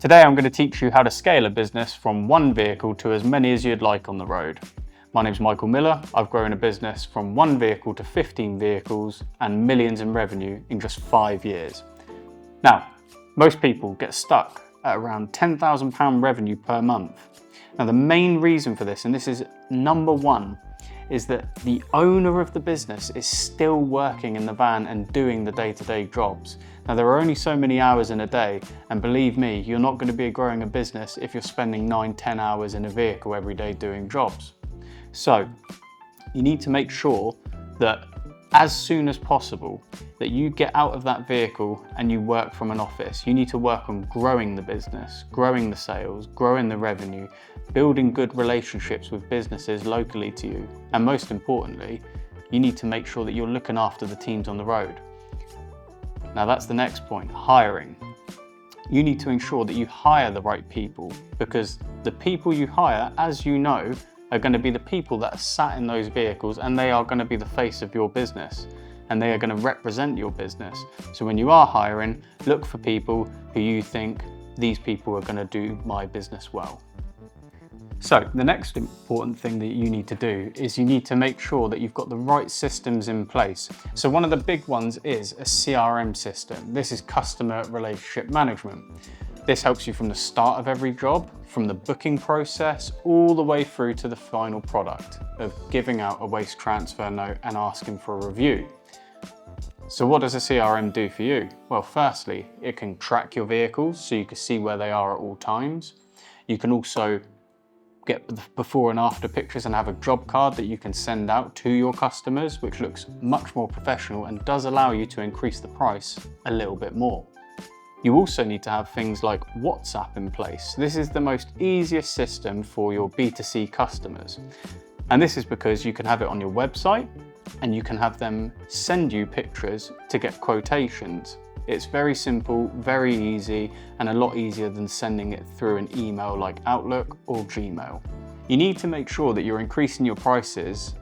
Today I'm going to teach you how to scale a business from one vehicle to as many as you'd like on the road. My name's Michael Miller. I've grown a business from one vehicle to 15 vehicles and millions in revenue in just 5 years. Now, most people get stuck at around £10,000 revenue per month. Now the main reason for this, and this is number one, is that the owner of the business is still working in the van and doing the day-to-day jobs. Now there are only so many hours in a day, and believe me, you're not going to be growing a business if you're spending 9-10 hours in a vehicle every day doing jobs. So you need to make sure that as soon as possible that you get out of that vehicle and you work from an office. You need to work on growing the business, growing the sales, growing the revenue, building good relationships with businesses locally to you. And most importantly, you need to make sure that you're looking after the teams on the road. Now that's the next point, hiring. You need to ensure that you hire the right people, because the people you hire, as you know, are going to be the people that are sat in those vehicles, and they are going to be the face of your business and they are going to represent your business. So when you are hiring, look for people who you think, these people are going to do my business well. So the next important thing that you need to do is you need to make sure that you've got the right systems in place. So one of the big ones is a CRM system. This is customer relationship management. This helps you from the start of every job, from the booking process, all the way through to the final product of giving out a waste transfer note and asking for a review. So what does a CRM do for you? Well, firstly, it can track your vehicles so you can see where they are at all times. You can also get before and after pictures and have a job card that you can send out to your customers, which looks much more professional and does allow you to increase the price a little bit more. You also need to have things like WhatsApp in place. This is the most easiest system for your B2C customers. And this is because you can have it on your website and you can have them send you pictures to get quotations. It's very simple, very easy, and a lot easier than sending it through an email like Outlook or Gmail. You need to make sure that you're increasing your prices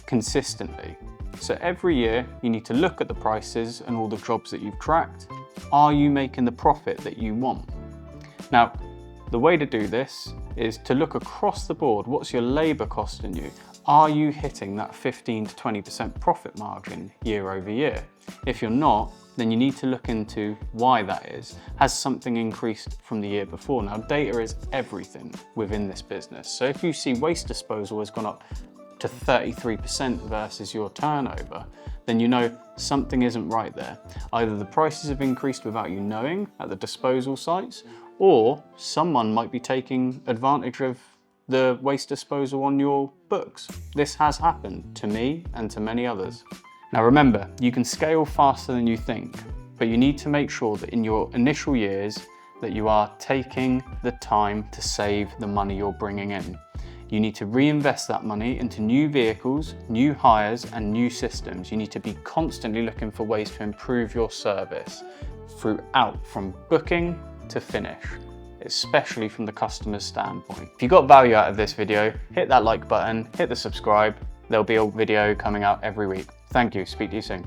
consistently. So every year you need to look at the prices and all the jobs that you've tracked. Are you making the profit that you want? Now, the way to do this is to look across the board. What's your labor costing you? Are you hitting that 15 to 20% profit margin year over year? If you're not, then you need to look into why that is. Has something increased from the year before? Now, data is everything within this business. So if you see waste disposal has gone up to 33% versus your turnover, then you know something isn't right there. Either the prices have increased without you knowing at the disposal sites, or someone might be taking advantage of the waste disposal on your books. This has happened to me and to many others. Now remember, you can scale faster than you think, but you need to make sure that in your initial years that you are taking the time to save the money you're bringing in. You need to reinvest that money into new vehicles, new hires, and new systems. You need to be constantly looking for ways to improve your service throughout, from booking to finish, especially from the customer's standpoint. If you got value out of this video, hit that like button, hit the subscribe. There'll be a video coming out every week. Thank you, speak to you soon.